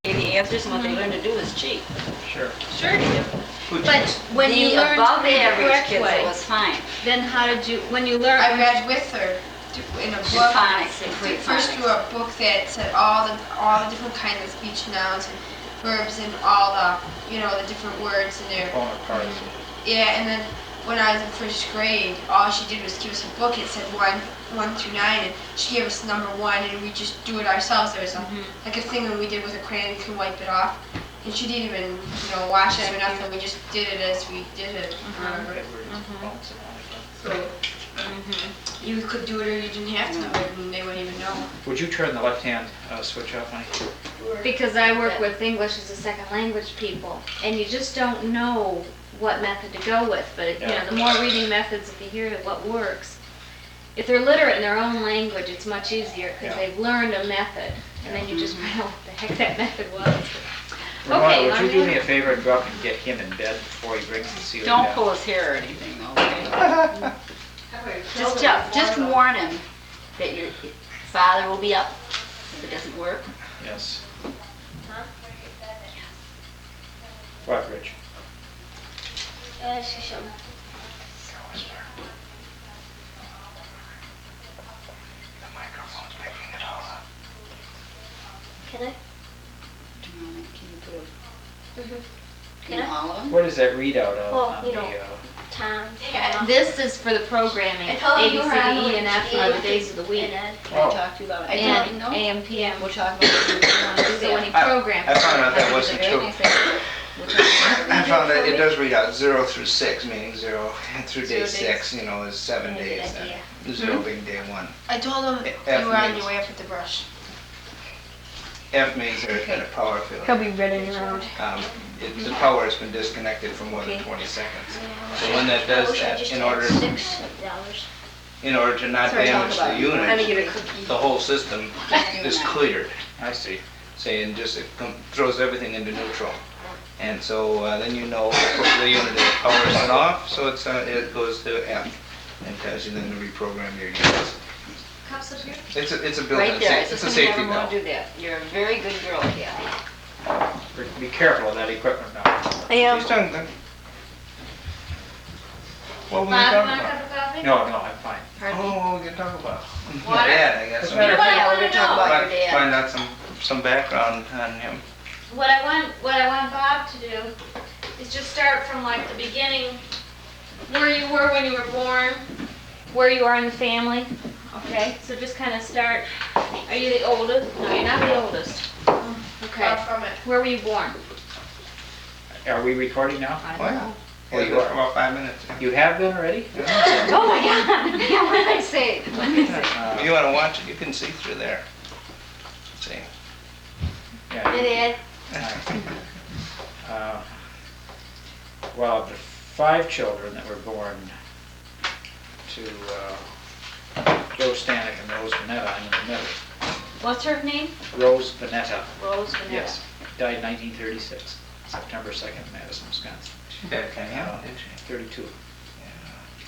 the answers and what they learn to do is cheap. Sure. Sure you do. Which But when The you learn to above read the average correct kids, it way, was fine. then how did you, when you learn... I read with her in a book. Phonics, they create First phonics. through a book that said all the different kinds of speech nouns and verbs and all the the different words in there. component parts. Yeah, and then when I was in first grade, all she did was give us a book. It said 1 through 9, and she gave us number 1, and we just do it ourselves. There was like a thing that we did with a crayon, you can wipe it off, and she didn't even wash it or nothing. We just did it as we did it. So you could do it or you didn't have to do it, and they wouldn't even know. Would you turn the left-hand switch off, honey? Because I work with English as a second language people, and you just don't know what method to go with. But Yeah. the more reading methods, if you hear what works, if they're literate in their own language, it's much easier because Yeah. they've learned a method, and then you just find out what the heck that method was. Ramona, would you do Andrea? me a favor and go up and get him in bed before he brings the ceiling Don't down? pull his hair or anything, okay? Just warn him that your father will be up if it doesn't work. Yes. What, Rich? The microphone's picking it all up. Can I? Can you put Can I? all of them? What is that readout of Well, on you the, know. Time. This is for the programming. I told A, you B, you C, were on D, E, the and F way are to the days of the week. And Can I talk to you about it? And No? AM, PM. We'll talk about it if you want to do So when you that. program. I found out that It's a wasn't very true. nice idea. We'll talk about I it. found that it does read out 0 through 6, meaning 0 through day 0 days. 6, is 7 Very good days idea. then. 0 being day 1. I told them F you were on means- your way up with the brush. F means there's been a power failure. He'll be running around. The power has been disconnected for more than 20 seconds. So when that does that, in order to not Sorry, talk damage about the it. Let me unit, get a cookie. the whole system is cleared. I see. Say, and just throws everything into neutral. And so then the unit powers it off, so it goes to F and tells you then to reprogram your units. Cups up here? It's a built-in, Right there. it's a Just safety never want valve. to do that. You're a very good girl, Kathy. Be careful of that equipment now. She's done good. What were we Bob, you talking want a about? cup of coffee? No, I'm fine. Oh, what were we gonna talk about? Water? My dad, I guess. Doesn't matter. Yeah, we're gonna talk about your dad. Find out some background on him. What I want Bob to do is just start from like the beginning, where you were when you were born, where you are in the family. Okay, so just kind of start. Are you the oldest? No, you're not the oldest. Okay. Far from it. Where were you born? Are we recording now? Oh, yeah. Oh, you Yeah, for are. about 5 minutes. You have been already? Oh my God! Yeah, what did I say? What did I say? If you wanna watch it, you can see through there. See. Yeah. It Uh, Well, the 5 children that were born to Joe Stanek and Rose Vanetta, I'm in the middle. What's her name? Rose Vanetta, Rose Vanetta. yes, died 1936, September 2nd, Madison, Wisconsin. She died kinda young, didn't she? 32,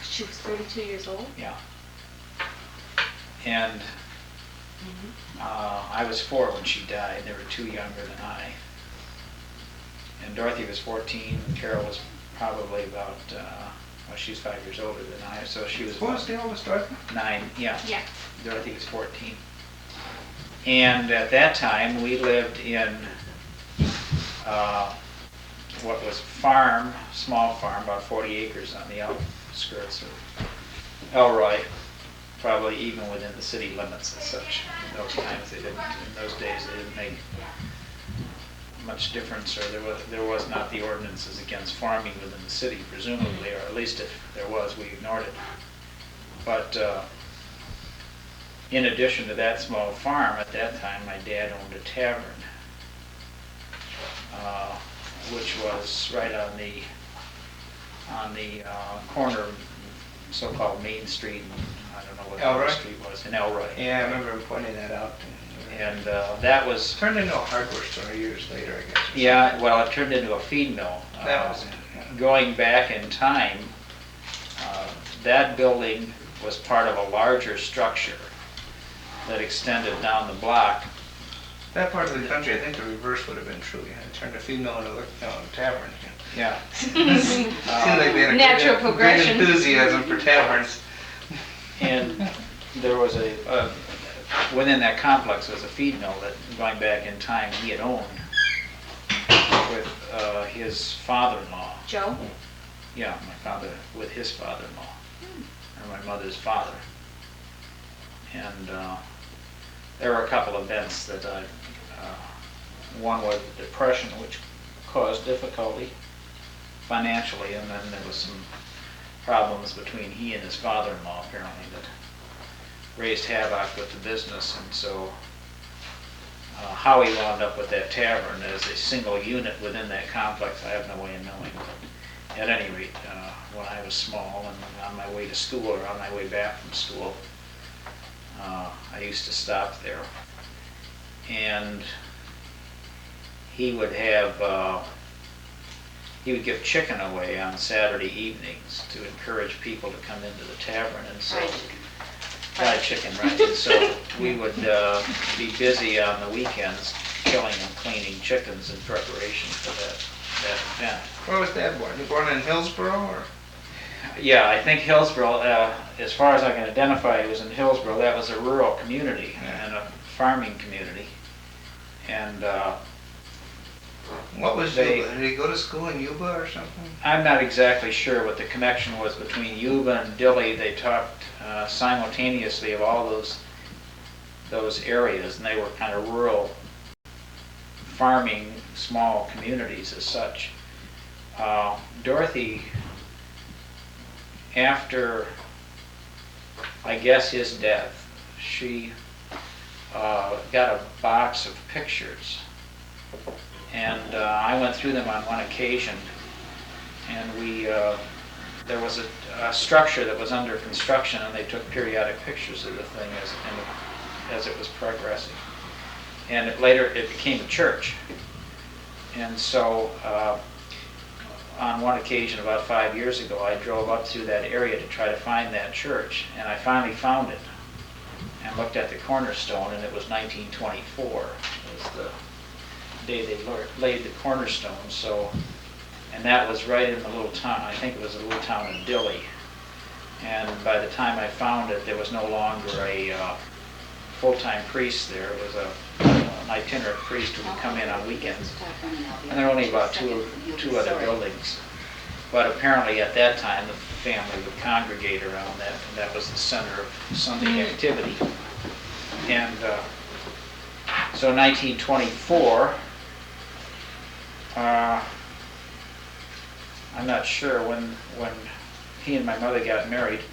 She was 32 years old. yeah. And I was 4 when she died. There were 2 younger than I. And Dorothy was 14, and Carol was probably about, well, she's 5 years older than I, so she was What was the oldest, Dorothy? 9, yeah. Yeah. Dorothy was 14. And at that time, we lived in what was small farm, about 40 acres on the outskirts of Elroy, probably even within the city limits as such. In those times, in those days, they didn't make much difference, or there was not the ordinances against farming within the city, presumably, or at least if there was, we ignored it. But in addition to that small farm, at that time, my dad owned a tavern, which was right on the corner of so-called Main Street, and I don't know what Elroy? the street was, in Elroy. Yeah, I remember him pointing that out. And that was, Turned into a hardware store years later, I guess. or yeah, well, it turned into a feed mill. something. That was it, yeah. Going back in time, that building was part of a larger structure that extended down the block That part of the country, I think the reverse would have been true. You had to turn a female into a tavern. Yeah. Seems like they had a Natural great progression. enthusiasm for taverns. And there was within that complex was a feed mill that, going back in time, he had owned with his father-in-law. Joe? Yeah, my father, with his father-in-law, or my mother's father. And there were a couple events that one was the Depression, which caused difficulty financially, and then there was some problems between he and his father-in-law, apparently, that raised havoc with the business. And so how he wound up with that tavern as a single unit within that complex, I have no way of knowing. But at any rate, when I was small and on my way to school or on my way back from school, I used to stop there. And he would give chicken away on Saturday evenings to encourage people to come into the tavern, and so fried chicken, right? And so we would be busy on the weekends killing and cleaning chickens in preparation for that event. Where was Dad born? You born in Hillsborough, or? Yeah, I think Hillsborough, as far as I can identify, it was in Hillsborough. That was a rural community and a farming community. And What was Yuba? Did he go to school in Yuba or something? I'm not exactly sure what the connection was between Yuba and Dilley. They talked simultaneously of all those areas, and they were kind of rural farming, small communities as such. Dorothy, after, I guess, his death, she got a box of pictures, and I went through them on one occasion, and there was a structure that was under construction, and they took periodic pictures of the thing as it was progressing. And later it became a church. And so on one occasion about 5 years ago, I drove up through that area to try to find that church, and I finally found it and looked at the cornerstone, and it was 1924. It was the day they laid the cornerstone. So, and that was right in the little town, I think it was the little town of Dilley. And by the time I found it, there was no longer a full-time priest there. It was an itinerant priest who would come in on weekends. And there were only about two other buildings. But apparently at that time, the family would congregate around that, and that was the center of Sunday activity. And so 1924, I'm not sure when he and my mother got married.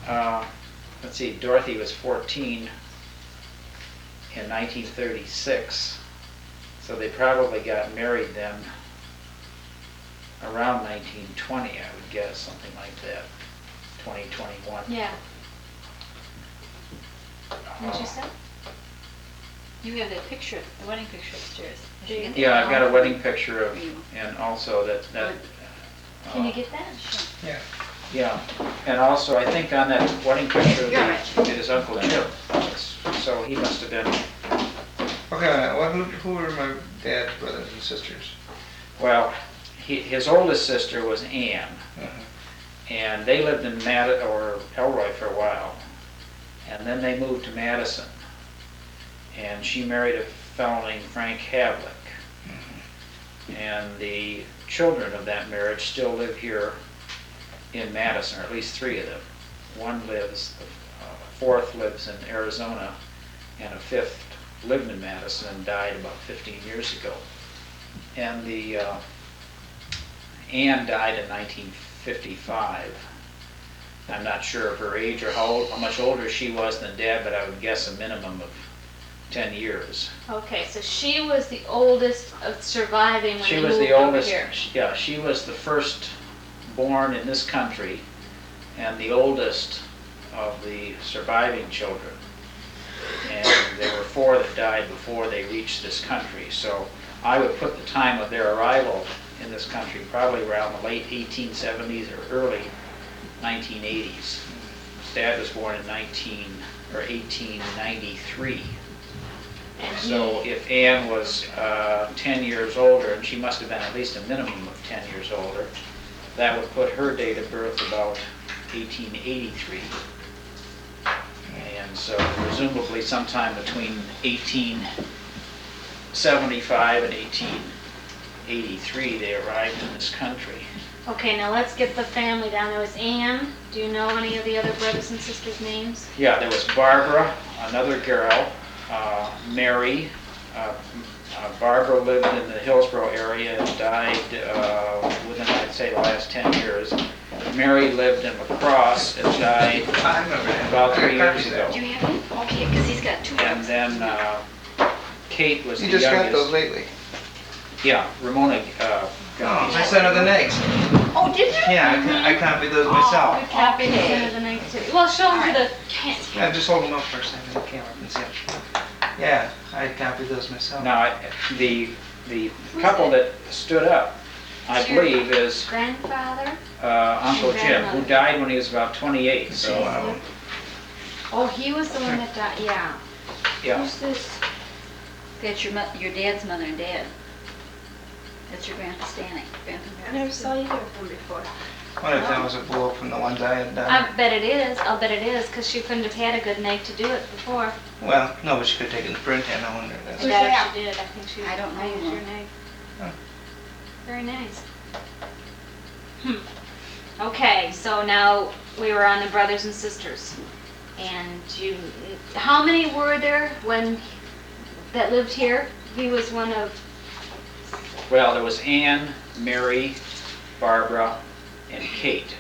Let's see, Dorothy was 14 in 1936, so they probably got married then around 1920, I would guess, something like that, 2021. Yeah. What'd you say? You have that picture, the wedding picture upstairs. Did you get that? Yeah, I've got a wedding picture of, and also that Can you get that? Sure. Yeah. yeah, and also I think on that wedding picture You're right. is Uncle Chip, so he must have been. Okay, who were my dad's brothers and sisters? Well, his oldest sister was Ann, and they lived in Elroy for a while, and then they moved to Madison, and she married a fellow named Frank Havlick, and the children of that marriage still live here in Madison, or at least three of them. One lives, a fourth lives in Arizona, and a fifth lived in Madison and died about 15 years ago. And the Anne died in 1955. I'm not sure of her age or how much older she was than Dad, but I would guess a minimum of 10 years. Okay, so she was the oldest of surviving when She they was moved the oldest. over here. Yeah, she was the first born in this country and the oldest of the surviving children. And there were 4 that died before they reached this country. So I would put the time of their arrival in this country probably around the late 1870s or early 1980s. Dad was born in 1893. So if Ann was 10 years older, and she must have been at least a minimum of 10 years older, that would put her date of birth about 1883. And so presumably sometime between 1875 and 1883, they arrived in this country. Okay, now let's get the family down. There was Ann. Do you know any of the other brothers and sisters' names? Yeah, there was Barbara, another girl, Mary. Barbara lived in the Hillsborough area and died within, I'd say, the last 10 years. Mary lived in La Crosse and died I remember that. about 3 I years copied ago. that. Do you have it? Okay, because he's got two And books. then Kate was You the just got those youngest. lately. Yeah, Ramona got Oh, I sent her the next. Oh, did you? Yeah, I copied those myself. We copied Okay. some of the names too. Well, show them to the. Yeah, just hold them up for a second, the camera can see them. Yeah, I copied those myself. Now, the couple that stood up, I Sure. believe, is Grandfather? Uncle And Jim, who grandmother. died when he was about 28. So, So, Oh, he was the one that died, yeah. yeah. Who's this? That's your dad's mother and dad. That's your Grandpa Stanek. Grandpa I never saw either of them before. what if that was a blow from the ones I had done? I bet it is. I'll bet it is, because she couldn't have had a good night to do it before. Well, no, but she could have taken the print in, I wonder if I that's. doubt that? if she did. I think she. I don't know. used your name. Oh. Very nice. Okay, so now we were on the brothers and sisters. And how many were there that lived here? He was one of, Well, there was Ann, Mary, Barbara, and Kate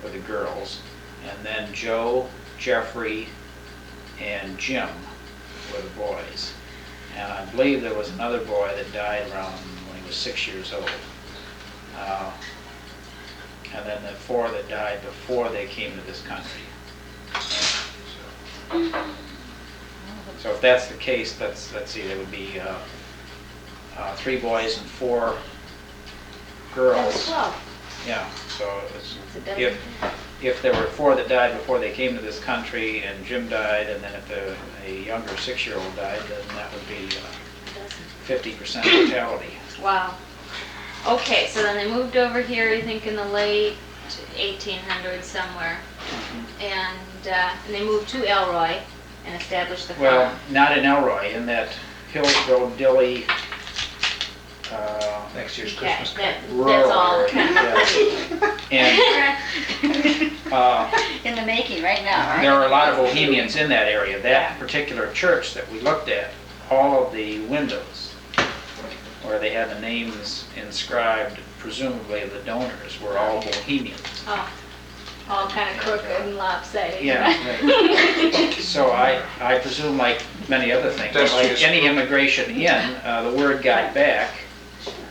were the girls. And then Joe, Jeffrey, and Jim were the boys. And I believe there was another boy that died around when he was 6 years old. And then the 4 that died before they came to this country. So if that's the case, let's see, there would be 3 boys and 4 that's girls. 12. Yeah, so it's, That's a dozen. if there were 4 that died before they came to this country and Jim died, and then if a younger 6-year-old died, then that would be 50% mortality. Wow. Okay, so then they moved over here, I think in the late 1800s somewhere. And they moved to Elroy and established the farm. Well, not in Elroy, in that Hillsborough, Dilly, Next year's Okay, Christmas card. that's rural all area. kind of. Yeah. And In the making right now, right? there are a lot of Bohemians in that area. That particular church that we looked at, all of the windows where they had the names inscribed, presumably of the donors, were all Bohemians. Oh, all kind of crooked and lopsided. Yeah, right. So I presume, like many other things, That's like just- any immigration in, the word got back,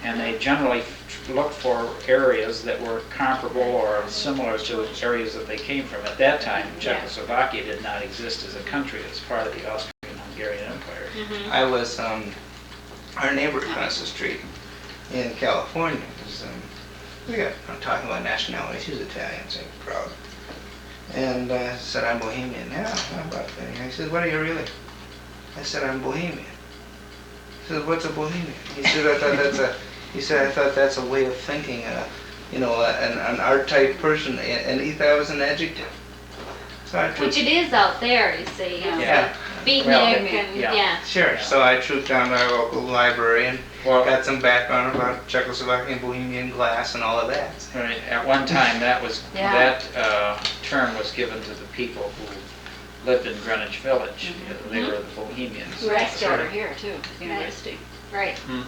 and they generally looked for areas that were comparable or similar to the areas that they came from. At that time, Czechoslovakia did not exist as a country, as part of the Austrian-Hungarian Empire. I was, our neighbor across the street in California was, I'm talking about nationality, she was Italian, so proud. And I said, I'm Bohemian. Yeah, I'm about that. He said, what are you really? I said, I'm Bohemian. He said, what's a Bohemian? He said, I thought that's a way of thinking, an art type person, and he thought it was an adjective. So I Which it is out there, you see. Yeah. Beatnik Well, and, yeah. yeah. Sure. So I trooped down to our local library and Well, got some background about Czechoslovakian Bohemian glass and all of that. right, at one time, that Yeah. that term was given to the people who lived in Greenwich Village. They were the Bohemians. Right. Still over here too, university. Right. Mhm.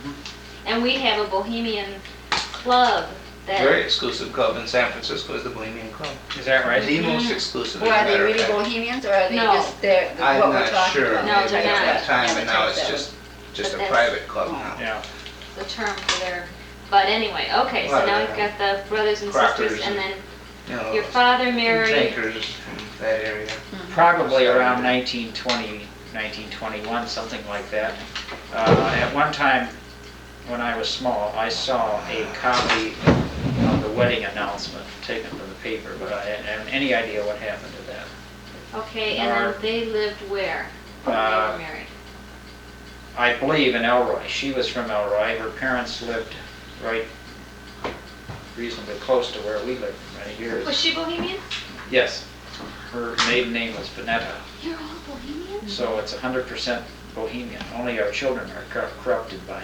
And we have a Bohemian club that. Very exclusive club in San Francisco is the Bohemian Club. Is that right? The most exclusive. Well, as a are they matter of really fact. Bohemians or are they No. just there, I'm what we're not talking sure. about? No, Maybe they're at not. that time, Yeah, but now it's that just But a that's- private club now. Yeah. The term for their, but anyway, okay, so Well, now we've got the brothers and Proctors sisters, and then You know, your father married. drinkers from that area. Probably around 1920, 1921, something like that. At one time, when I was small, I saw a copy of the wedding announcement taken from the paper, but I didn't have any idea what happened to that. Okay, and Our- then they lived where? When they Uh, were married? I believe, in Elroy. She was from Elroy. Her parents lived right reasonably close to where we live right here. Was she Bohemian? Yes. Her maiden name was Vanetta. You're all Bohemian? So it's 100% Bohemian. Only our children are corrupted by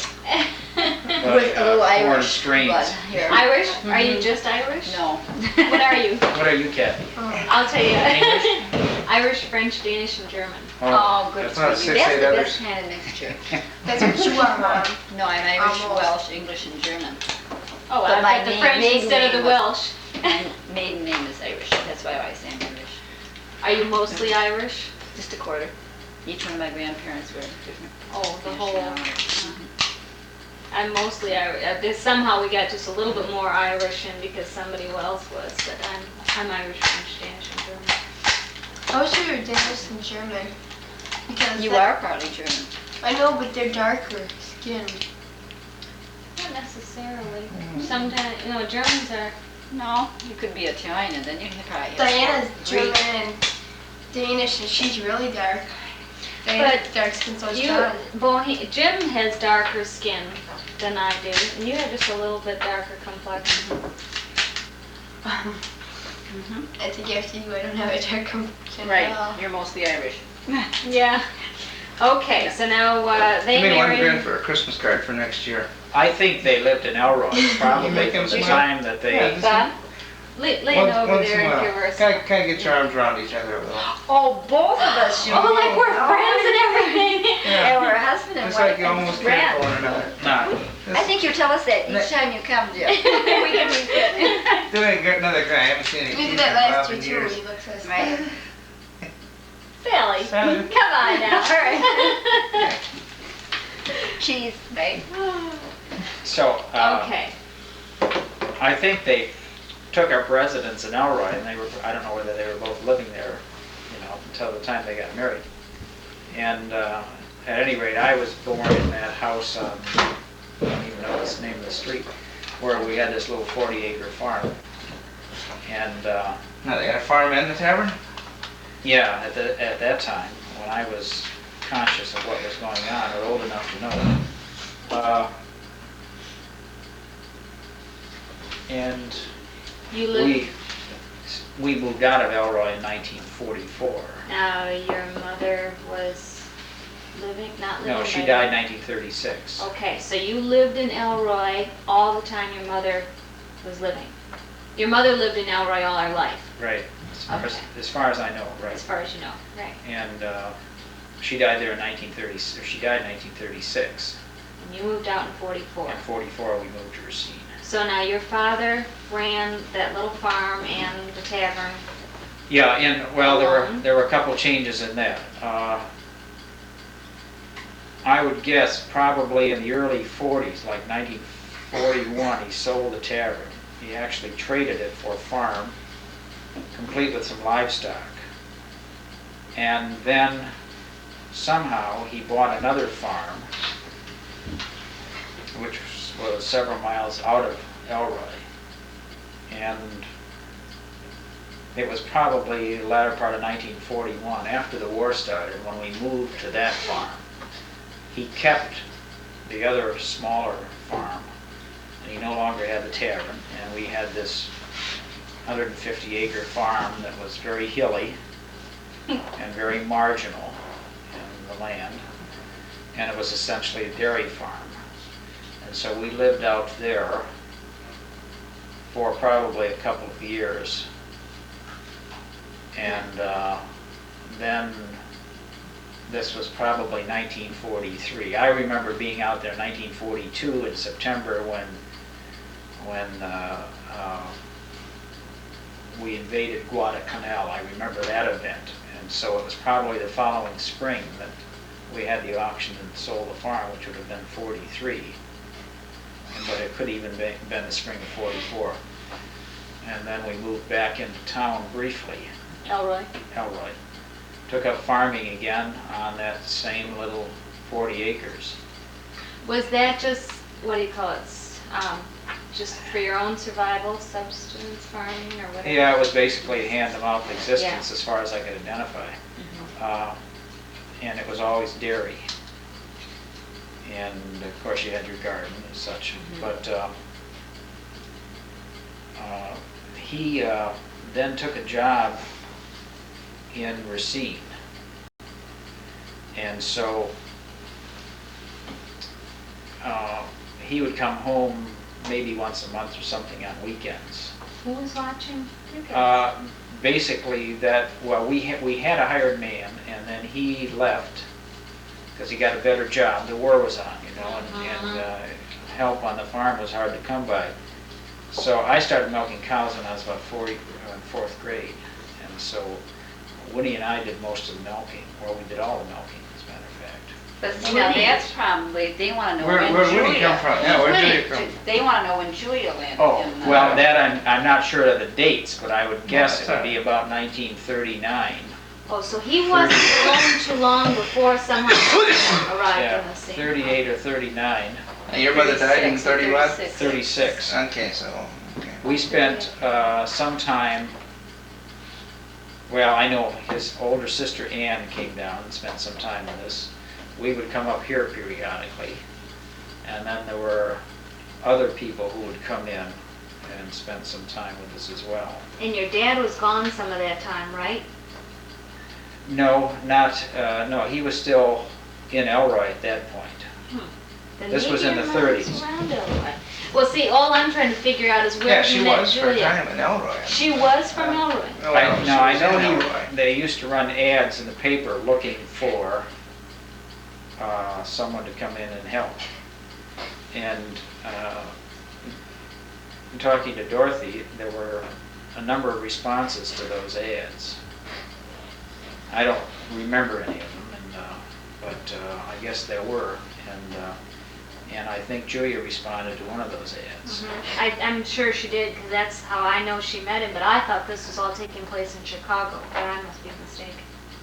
With a little foreign Irish strains. blood here. Irish? Are you just Irish? No. What are you? What are you, Kathy? I'll tell you. English? Irish, French, Danish, and German. Oh, good That's for not you. 6, That's 8 the others. best kind of mixture. That's what you are, Mom. No, I'm Irish, Almost. Welsh, English, and German. Oh, But I've my got the name- French maiden instead of name the was- Welsh. My maiden name is Irish. That's why I always say I'm Irish. Are you mostly Irish? Just a quarter. Each one of my grandparents were different. Oh, the whole. nationalities. I'm mostly Irish. Somehow we got just a little bit more Irish in because somebody else was, but I'm Irish, French, Danish, and German. I was sure you're Danish and German. Because You that- are partly German. I know, but they're darker skin. Not necessarily. Sometimes, Germans are. No, you could be Italian and then you could probably have Diana's Greek. German and Danish, and she's really dark. Diana's dark skin, so is John. Jim has darker skin than I do, and you have just a little bit darker complexion. I think after you, I don't have a dark complexion at all. Right, you're mostly Irish. Yeah. Okay, so now they I made one grand married. for a Christmas card for next year. I think they lived in Elroy probably make from them the smile? time that they... Yeah. Bob, lean over Once there in a and while. give her a Kind of get your arms around each other a little. Oh, both of us should. Oh, like we're friends and everything. Yeah, we're a husband and It's wife. like you almost and care for friends. one another. No, I think you tell us that each time you come, Jim. We can be good. Doing another guy, I haven't seen any We teeth did that last in year too, when years. he looked at us. Right. Sally, Sally. come on now. All right. Cheese, right? so Okay. I think they took up residence in Elroy, and I don't know whether they were both living there, until the time they got married. And at any rate, I was born in that house on, I don't even know the name of the street, where we had this little 40-acre farm. And Now they got a farm and the tavern? yeah, at that time, when I was conscious of what was going on, or old enough to know, and You live. we moved out of Elroy in 1944. Now your mother was not living. No, she by- died 1936. Okay, so you lived in Elroy all the time your mother was living. Your mother lived in Elroy all her life, Right, Okay. as far as I know, right. as far as you know. Right. And she died there in 1930, or she died in 1936. And you moved out in 44. In 44, we moved to Racine. So now your father ran that little farm and the tavern. Yeah, and well, Along. there were a couple changes in that. I would guess probably in the early 40s, like 1941, he sold the tavern. He actually traded it for a farm, complete with some livestock. And then somehow he bought another farm, which was several miles out of Elroy. And it was probably the latter part of 1941, after the war started, when we moved to that farm. He kept the other smaller farm, and he no longer had the tavern, and we had this 150-acre farm that was very hilly and very marginal in the land, and it was essentially a dairy farm. And so we lived out there for probably a couple of years. And then this was probably 1943. I remember being out there in 1942 in September when we invaded Guadalcanal. I remember that event. And so it was probably the following spring that we had the auction and sold the farm, which would have been 43. But it could even been the spring of 44. And then we moved back into town briefly. Elroy. Elroy. Took up farming again on that same little 40 acres. Was that just, what do you call it, just for your own survival, subsistence farming or whatever? Yeah, it was basically a hand-to-mouth existence as far as I could identify. And it was always dairy. And of course you had your garden and such, but he then took a job in Racine. And so he would come home maybe once a month or something on weekends. Who was watching? You guys. Basically we had a hired man, and then he left because he got a better job. The war was on, and help on the farm was hard to come by. So I started milking cows when I was about in fourth grade. And so Winnie and I did most of the milking. Well, we did all the milking, as a matter of fact. But see, now that's probably, they want to know when Where'd Julia. Winnie come from? Yeah, where'd Julia come from? They want to know when Julia landed. Oh, in, well, that I'm not sure of the dates, but I would guess that's it would be all about 1939. Oh, so he wasn't alone too long before someone arrived Yeah, on the scene. 38 or 39, And your mother died in 30 what? 36. Okay, so, okay. We spent some time, well, I know his older sister Ann came down and spent some time with us. We would come up here periodically. And then there were other people who would come in and spend some time with us as well. And your dad was gone some of that time, right? No, no, he was still in Elroy at that point. Then This was maybe in the your mom was 30s. around Illinois. Well, see, all I'm trying to figure out is where Yeah, you she met was for a Julia. time in Elroy. She was from Elroy. Well, I she was know in Elroy. they used to run ads in the paper looking for someone to come in and help. And in talking to Dorothy, there were a number of responses to those ads. I don't remember any of them, but I guess there were. And I think Julia responded to one of those ads. I'm sure she did, because that's how I know she met him, but I thought this was all taking place in Chicago, but I must be mistaken.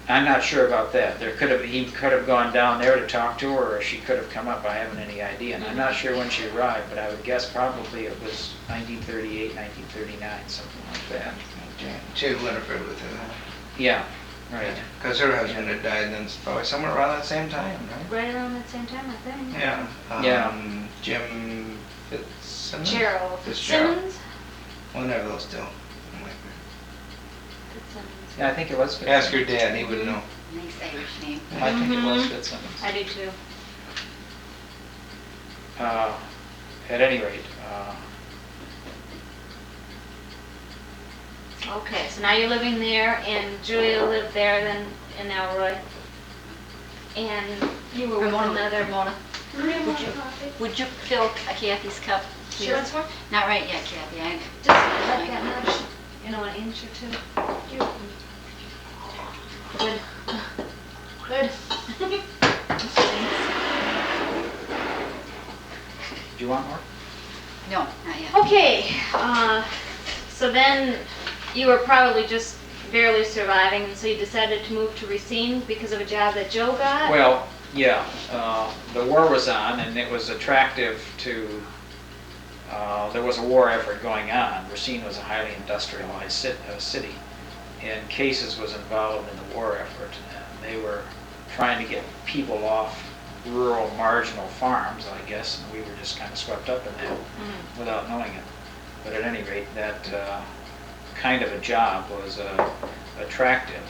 I'm not sure about that. He could have gone down there to talk to her, or she could have come up. I haven't any idea. And I'm not sure when she arrived, but I would guess probably it was 1938, 1939, something like that. Okay. She had Winifred with her. Yeah, right. Because her husband had died then probably somewhere around that same time, right? Right around that same time, I think. Yeah. Yeah. Jim Fitzsimmons? Gerald Fitzgerald. Simmons? One of those two. Fitzsimmons. Yeah, I think it was Ask Fitzsimmons. your dad, he would know. Nice Irish name. I think it was Mhm. Fitzsimmons. I do too. At any rate, Okay, so now you're living there, and Julia lived there then in Elroy. And you were with another. Ramona, would you fill Kathy's cup? please? Sure, it's one. Not right yet, Kathy. Just like that much, an inch or two. Good. Good. do you want more? No, not yet. Okay, so then you were probably just barely surviving, and so you decided to move to Racine because of a job that Joe got? Well, yeah, the war was on, and it was attractive to, there was a war effort going on. Racine was a highly industrialized city, and Cases was involved in the war effort, and they were trying to get people off rural marginal farms, I guess, and we were just kind of swept up in that without knowing it. But at any rate, that kind of a job was attractive,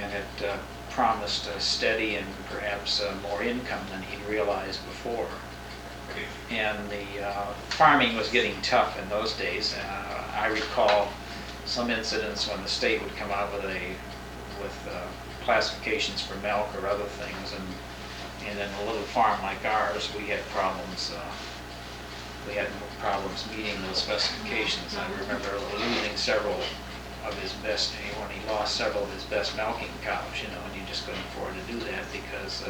and it promised a steady and perhaps more income than he'd realized before. And the farming was getting tough in those days. I recall some incidents when the state would come out with classifications for milk or other things, and in a little farm like ours, we had problems. We had problems meeting those specifications. I remember losing several of his best, when he lost several of his best milking cows, and you just couldn't afford to do that because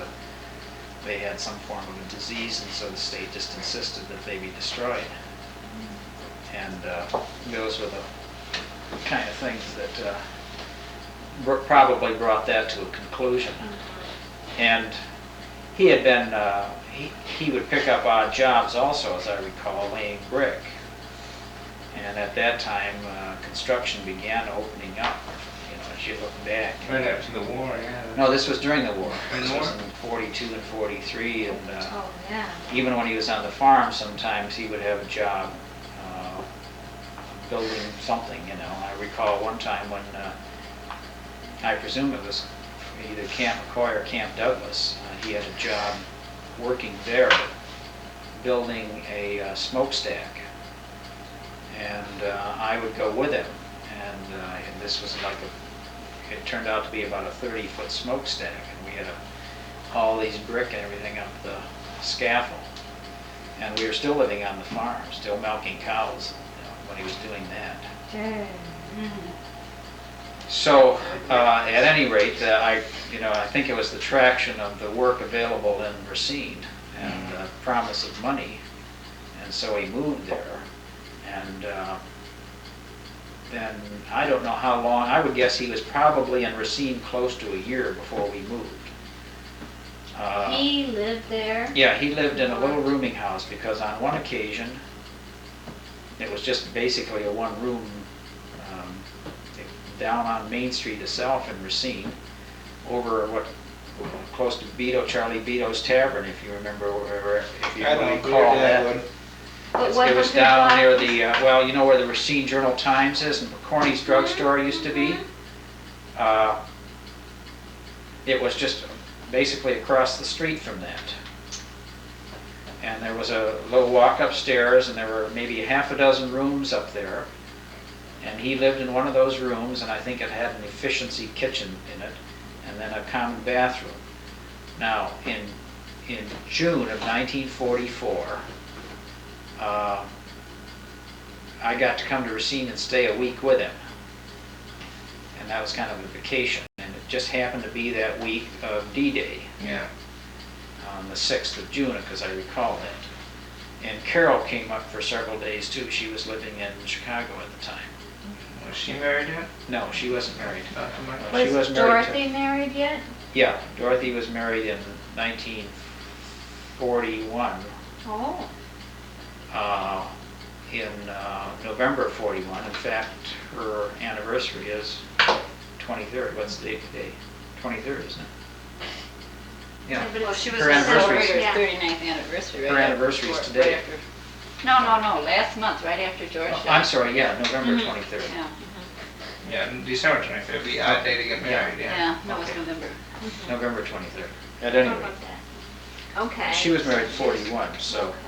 they had some form of a disease, and so the state just insisted that they be destroyed. And those were the kind of things that probably brought that to a conclusion. And he had been, he would pick up odd jobs also, as I recall, laying brick. And at that time, construction began opening up, as you look back. Right after the war, yeah. No, this was during the war. In the This was war? in 42 and 43, and Oh, yeah. even when he was on the farm, sometimes he would have a job building something, you know. I recall one time when, I presume it was either Camp McCoy or Camp Douglas, he had a job working there, building a smokestack. And I would go with him, and this was like it turned out to be about a 30-foot smokestack, and we had all these brick and everything up the scaffold. And we were still living on the farm, still milking cows, when he was doing that. So, at any rate, I think it was the traction of the work available in Racine and the promise of money, and so he moved there. And then I don't know how long. I would guess he was probably in Racine close to a year before we moved. He lived there? Yeah, he lived in a little rooming house because on one occasion, it was just basically a one-room down on Main Street itself in Racine, over close to Charlie Beato's Tavern, if you remember, if you I don't recall that. What It was down near the, well, you know where the Racine Journal-Times is and Corny's drugstore used to be? It was just basically across the street from that. And there was a little walk upstairs, and there were maybe half a dozen rooms up there. And he lived in one of those rooms, and I think it had an efficiency kitchen in it, and then a common bathroom. Now, in June of 1944, I got to come to Racine and stay a week with him. And that was kind of a vacation. And it just happened to be that week of D-Day. Yeah. On the 6th of June, because I recall that. And Carol came up for several days too. She was living in Chicago at the time. Was she married yet? No, she wasn't married. Not so much. She Was was married to- Dorothy married yet? Yeah, Dorothy was married in 1941. Oh. In November of 41. In fact, her anniversary is 23rd. What's the date today? 23rd, isn't it? Yeah. Well, she was Her going to anniversary celebrate her is- yeah. 39th anniversary. Right Her after anniversary is George- today. right after- No, last month, right after George Oh, died. I'm sorry, yeah, November 23rd. Yeah, Yeah, December 25th, the odd day to get married, yeah. yeah, no, it's Okay. November. November 23rd. At any rate, Okay. she was married in 41, so Okay.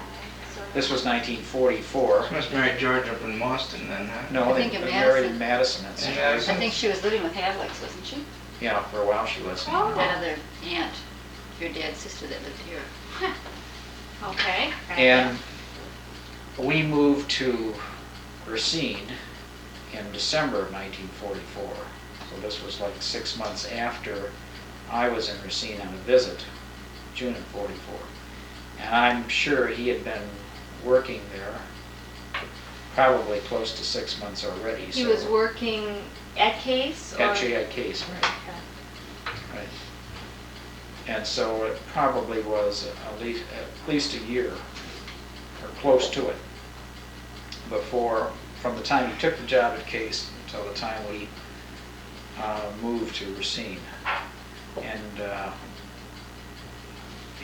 So this was 1944. She must marry George up in Boston then, huh? No, I they think in they married in Madison. Madison. That's In right. Madison? I think she was living with Havlicks, wasn't she? Yeah, for a while she was. Oh. That other aunt, your dad's sister that lived here. Okay. And we moved to Racine in December of 1944. So this was like 6 months after I was in Racine on a visit, June of 44. And I'm sure he had been working there probably close to 6 months already. He so- was working at Case? or- At J.I. Case, right. Okay. Right. And so it probably was at least a year, or close to it, before, from the time he took the job at Case until the time we moved to Racine. And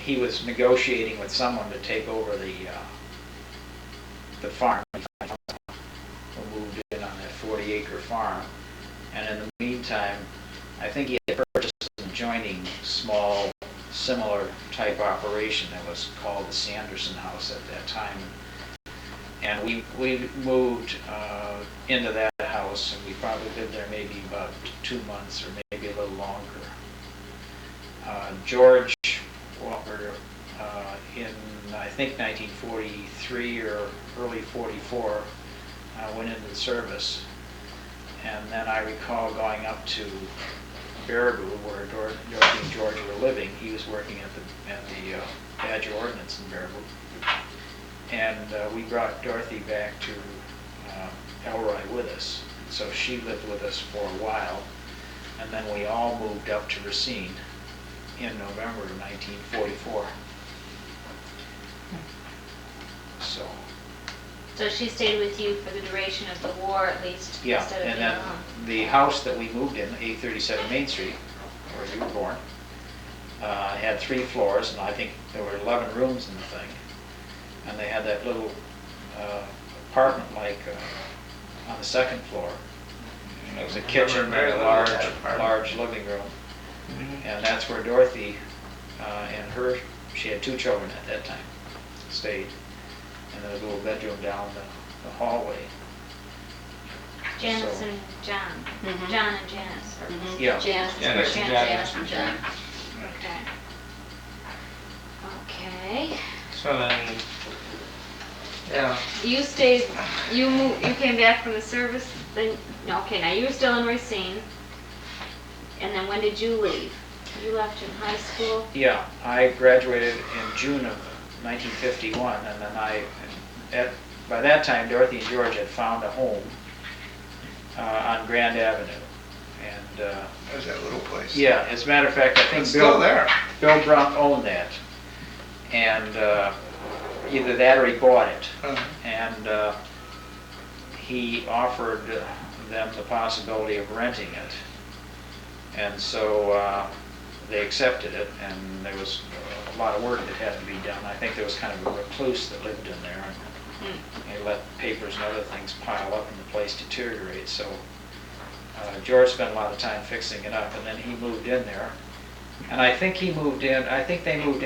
he was negotiating with someone to take over the farm. We moved in on that 40-acre farm. And in the meantime, I think he had purchased an adjoining small, similar type operation that was called the Sanderson House at that time. And we moved into that house, and we probably lived there maybe about 2 months or maybe a little longer. George Walker, in I think 1943 or early 44, went into the service. And then I recall going up to Baraboo, where Dorothy and George were living. He was working at the Badger Ordnance in Baraboo. And we brought Dorothy back to Elroy with us. So she lived with us for a while. And then we all moved up to Racine in November of 1944. So So she stayed with you for the duration of the war, at least, Yeah, instead of and being then alone. the house that we moved in, 837 Main Street, where you were born, had 3 floors, and I think there were 11 rooms in the thing. And they had that little apartment like on the 2nd floor. And it was a kitchen and a large living room. And that's where Dorothy and she had 2 children at that time, stayed. And there was a little bedroom down the hallway. Janice So- and John. Mhm. John and Janice. Or, Yeah. Janice, Janice Janice, and Janice and John. Okay. Okay. So then, yeah, You stayed. You moved. You came back from the service. Then no, okay. Now you were still in Racine. And then when did you leave? You left in high school. Yeah, I graduated in June of 1951, and then by that time, Dorothy and George had found a home on Grand Avenue. And there's that little place. yeah, as a matter of fact, I think It's still there. Bill Brunt owned that. And either that or he bought it. And he offered them the possibility of renting it. And so they accepted it, and there was a lot of work that had to be done. I think there was kind of a recluse that lived in there, and he let papers and other things pile up and the place deteriorate. So George spent a lot of time fixing it up, and then he moved in there. And I think they moved in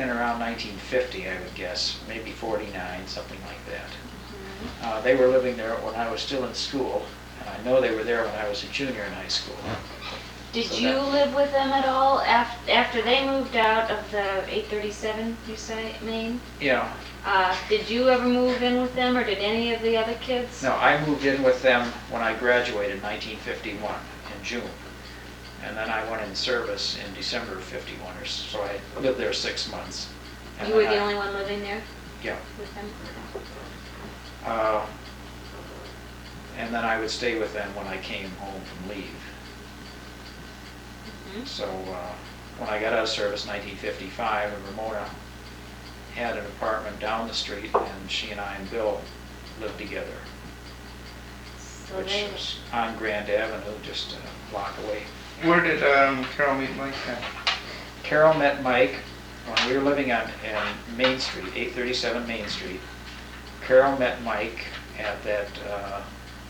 around 1950, I would guess, maybe 49, something like that. They were living there when I was still in school, and I know they were there when I was a junior in high school. Did So you that- live with them at all after they moved out of the 837? You say Maine. Yeah, Did you ever move in with them, or did any of the other kids? no, I moved in with them when I graduated in 1951, in June. And then I went in service in December of 51, so I lived there 6 months. And You were then the I- only one living there Yeah. with them. And then I would stay with them when I came home from leave. So when I got out of service in 1955, Ramona had an apartment down the street, and she and I and Bill lived together, So which they. was on Grand Avenue, just a block away. Where did Carol meet Mike then? Carol met Mike when we were living on Main Street, 837 Main Street. Carol met Mike at that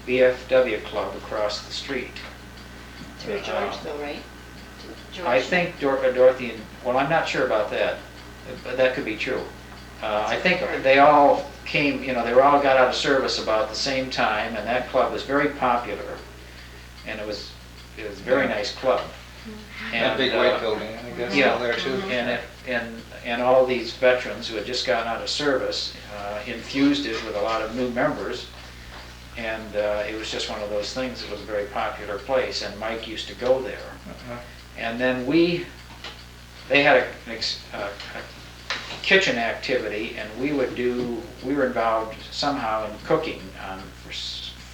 VFW club across the street. Through George though, right? George. I think Dorothy and, well, I'm not sure about that, but that could be true. I think they all came, they all got out of service about the same time, and that club was very popular, and it was a very nice club. That big white building, I guess, yeah. still there too. And all these veterans who had just gotten out of service infused it with a lot of new members, and it was just one of those things. It was a very popular place, and Mike used to go there. And then they had a kitchen activity, and we were involved somehow in cooking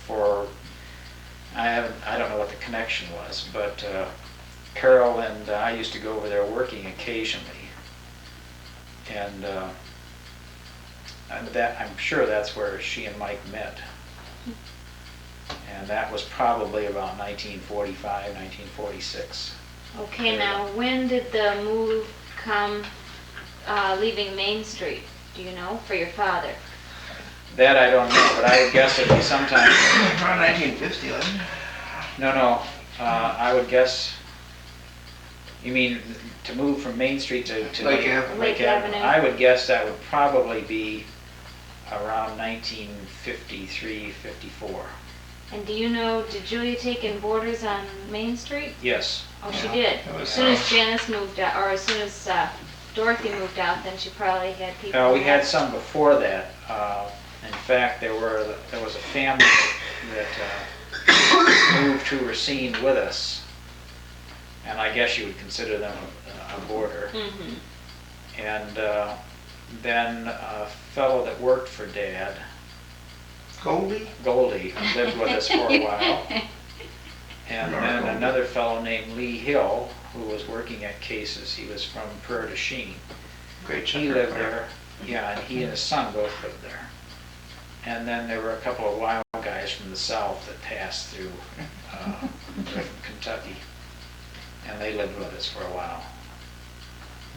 for I don't know what the connection was, but Carol and I used to go over there working occasionally, and I'm sure that's where she and Mike met. And that was probably about 1945, 1946. Okay, now when did the move come, leaving Main Street? Do you know, for your father? That I don't know, but I would guess it'd be sometime. Around 1950, wasn't it? No, I would guess. You mean to move from Main Street to Lake Avenue. Lake Avenue. I would guess that would probably be around 1953, 54. And do you know, did Julia take in boarders on Main Street? Yes. Oh, she Yeah, did. it was, As soon as Janice moved out, or as soon as Dorothy moved out, then she probably had people. We there. had some before that. In fact, there was a family that moved to Racine with us, and I guess you would consider them a boarder. Mhm. And then a fellow that worked for Dad, Goldie? Goldie, lived with us for a while. And then another fellow named Lee Hill, who was working at Cases. He was from Prairie du Chien. Great He lived there. Yeah, and he and his son both lived there. And then there were a couple of wild guys from the south that passed through, they're from Kentucky. And they lived with us for a while.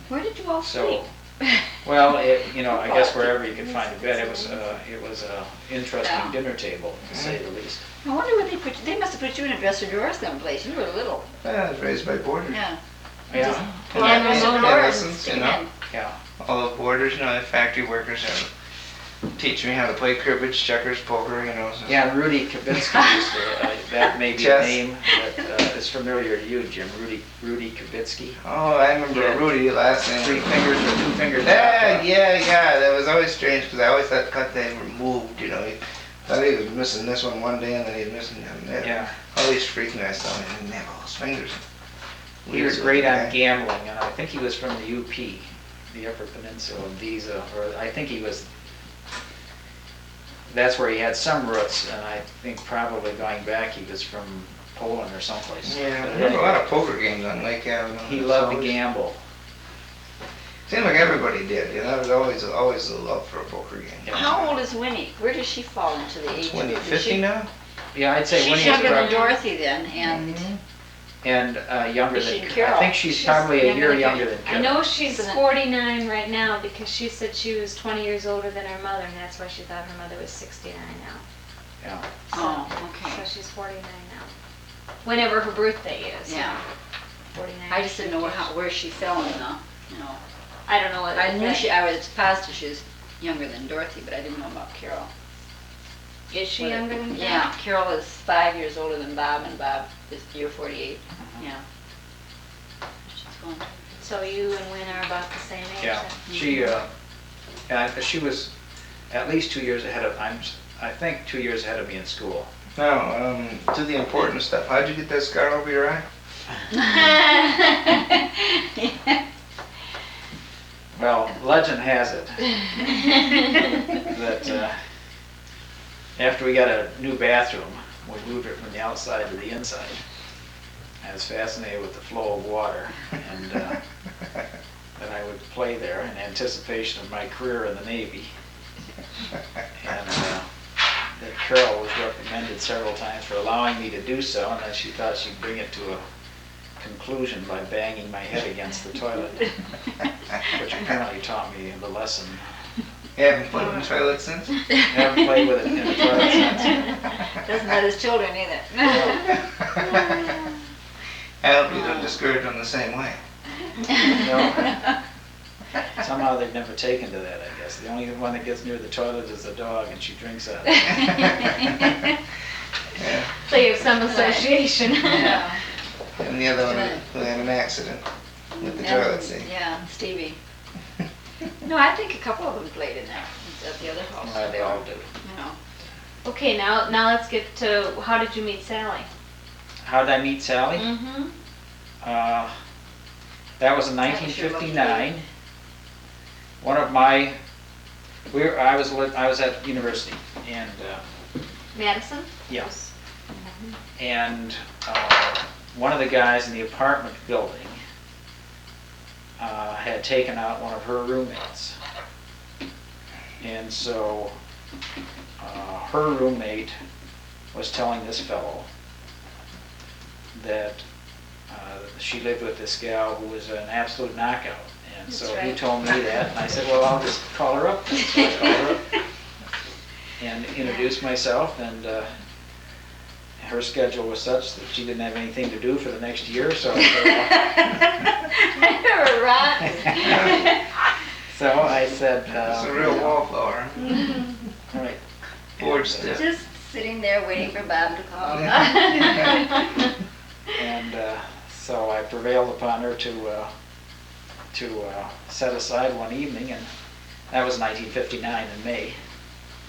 Where did you all sleep? So, well, I guess wherever you could find a bed, it was a interesting dinner table, to say the least. I wonder what they must have put you in a dresser drawer someplace. You were little. I was raised by boarders. Yeah. Yeah, Pull out a dresser drawer and Adolescents, stick you it know. in. yeah. All the boarders, the factory workers, teach me how to play cribbage, checkers, poker, So. Yeah, and Rudy Kubinski used to, that may be a Chess. name that is familiar to you, Jim, Rudy Kubinski. Oh, I remember Yeah. Rudy last name. 3 fingers or 2 fingers. Yeah. That was always strange because I always thought cut they were moved. He thought he was missing this one day and then he was missing the other. Yeah. Always freaking I saw him. He didn't have all his fingers. He was great on gambling, and I think he was from the UP, the Upper Peninsula, Visa, or I think he was. That's where he had some roots, and I think probably going back he was from Poland or someplace. Yeah, But there were a lot of poker games on Lake Avenue. he loved to gamble. Seemed like everybody did. There was always a love for a poker game. Yeah. How old is Winnie? Where does she fall into the age? Winnie, Is 50 she- now? Yeah, I'd say She's Winnie's younger than probably, Dorothy then, and younger Is she than, I Carol? think she's probably a younger year than younger than I Carol. know she's Isn't it- 49 right now because she said she was 20 years older than her mother, and that's why she thought her mother was 69 now. Yeah. oh, So okay. she's 49 now. Whenever her birthday is. Yeah. 49. I just didn't know where she fell in the, I don't know what. I knew I was positive she was younger than Dorothy, but I didn't know about Carol. Is she younger than that? Yeah, Carol is 5 years older than Bob, and Bob is year 48. Yeah. She's going. So you and Win are about the same age? Yeah, she was at least 2 years ahead of, I think 2 years ahead of me in school. Now, to the important stuff. How'd you get that scar over your eye? Well, legend has it that after we got a new bathroom, we moved it from the outside to the inside. I was fascinated with the flow of water, and that I would play there in anticipation of my career in the Navy. And that Carol was reprimanded several times for allowing me to do so, and then she thought she'd bring it to a conclusion by banging my head against the toilet, which apparently taught me the lesson. You haven't played in the toilet since? Never played with it in the toilet since. Doesn't let his children either. I hope you don't discourage them the same way. No. Somehow they've never taken to that, I guess. The only one that gets near the toilet is the dog, and she drinks out of it. Yeah. So you have some association. Yeah. And the other one who had an accident with the toilet seat. Yeah, Stevie. No, I think a couple of them played in there at the other house. They all do. Okay, now let's get to, how did you meet Sally? How did I meet Sally? Mm-hmm. That was in 1959. One of my, I was at university, and Madison? yes, and one of the guys in the apartment building had taken out one of her roommates, and so her roommate was telling this fellow that she lived with this gal who was an absolute knockout. And so he told me that, and I said, well, I'll just call her up. And so I called her up and introduced myself, and her schedule was such that she didn't have anything to do for the next year, so I said, It's a real wallflower. right. Board stiff. Just sitting there waiting for Bob to call. And so I prevailed upon her to set aside one evening, and that was 1959 in May.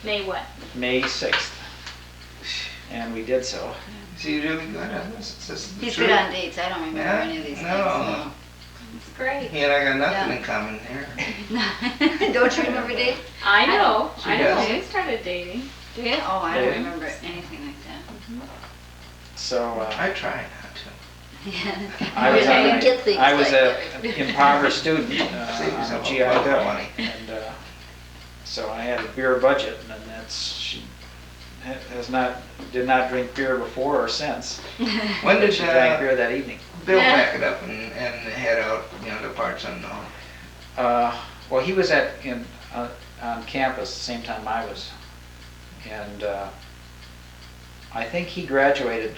May what? May 6th. And we did so. Is he really good on this? Is this the He's truth? good on dates. I don't remember Yeah? any of these No. things. It's great. He and I got nothing Yeah. in common here. No. Don't you remember dates? I know. She I know. does. We started dating. Do you? Oh, I Yeah. don't remember anything like that. So I try not to. I was, I didn't get things I was like an that. impoverished student Save on a yourself GI a lot of Bill, money. and So I had a beer budget, and she did not drink beer before or since. When But did she drank beer that evening. Bill pack it up and head out, to parts unknown? Well, he was on campus the same time I was, and I think he graduated.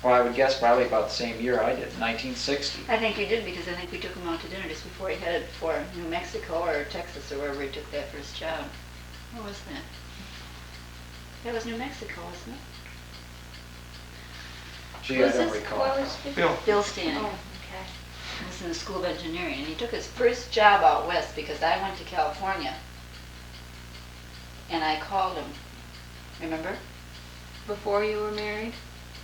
Well, I would guess probably about the same year I did, 1960. I think you did, because I think we took him out to dinner just before he headed for New Mexico or Texas or wherever he took that first job. What was that? That was New Mexico, wasn't it? Gee, I don't recall. Bill. Bill Stanek. Oh, okay. He was in the School of Engineering, and he took his first job out west because I went to California. And I called him. Remember? Before you were married?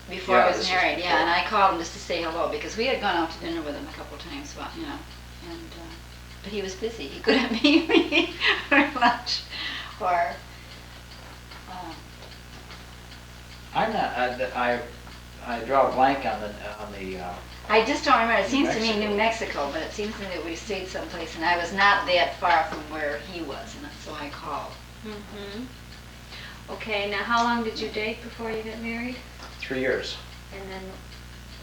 Before Yeah, I this was was married, before. yeah, and I called him just to say hello because we had gone out to dinner with him a couple times, but but he was busy. He couldn't meet me for lunch or. I'm not. I draw a blank on the. I just don't remember. It seems to me Mexico. New Mexico, but it seems to me that we stayed someplace, and I was not that far from where he was, and so I called. Mm-hmm. Okay, now how long did you date before you got married? 3 years. And then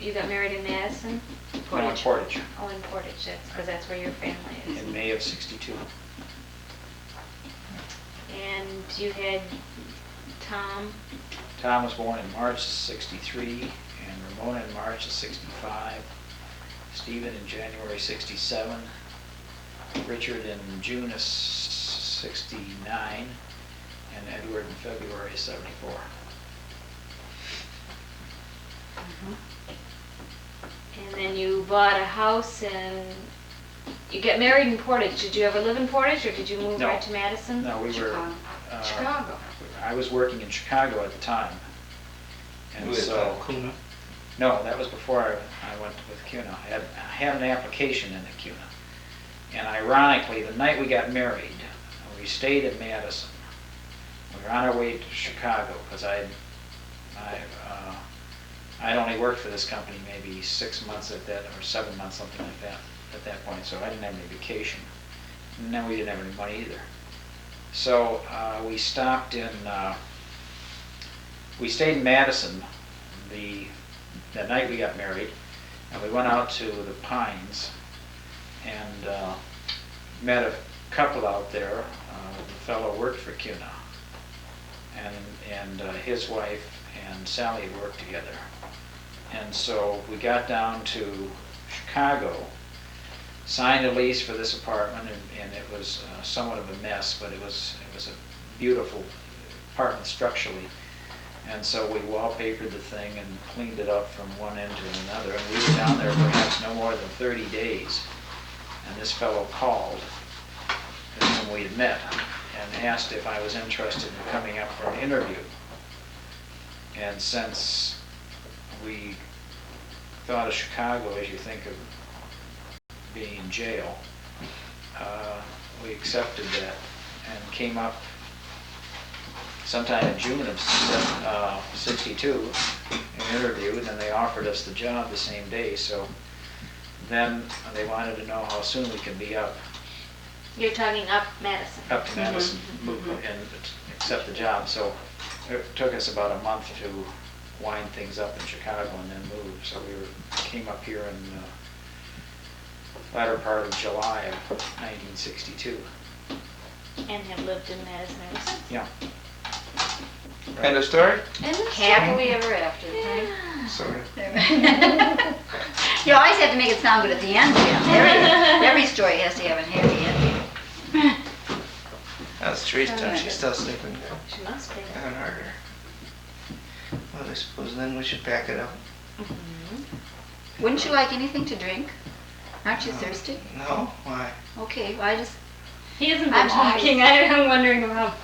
you got married in Madison? No, in Portage. Oh, in Portage, because that's where your family is. In May of '62. And you had Tom? Tom was born in March of '63, and Ramona in March of '65. Stephen in January '67. Richard in June of '69. And Edward in February of '74. And then you bought a house and you got married in Portage. Did you ever live in Portage or did you move No. right to Madison? No, we were. Chicago. Chicago. I was working in Chicago at the time. And With so, Kuna? no, that was before I went with CUNA. I had an application in at CUNA. And ironically, the night we got married, we stayed in Madison. We were on our way to Chicago because I'd only worked for this company maybe 6 months or 7 months, something like that, at that point. So I didn't have any vacation. And then we didn't have any money either. So we stopped in. We stayed in Madison that night we got married, and we went out to the Pines and met a couple out there. The fellow worked for CUNA, and his wife and Sally had worked together. And so we got down to Chicago, signed a lease for this apartment, and it was somewhat of a mess, but it was a beautiful apartment structurally. And so we wallpapered the thing and cleaned it up from one end to another. And we were down there perhaps no more than 30 days. And this fellow called, whom we had met, and asked if I was interested in coming up for an interview. And since we thought of Chicago as you think of being in jail, we accepted that and came up sometime in June of '62 and interviewed, and then they offered us the job the same day. So then they wanted to know how soon we could be up You're talking up Madison. to Madison and accept the job. So it took us about a month to wind things up in Chicago and then move. So came up here in the latter part of July of 1962. And have lived in Madison ever since. Yeah. End of story? Happily ever after. Right? Sorry. You always have to make it sound good at the end, Jim. Every story has to have a happy ending. That's Teresa. She's still sleeping. She must be. Even harder. Well, I suppose then we should pack it up. Wouldn't you like anything to drink? Aren't you thirsty? No? Why? Okay, well, He hasn't been I'm talking. I'm wondering about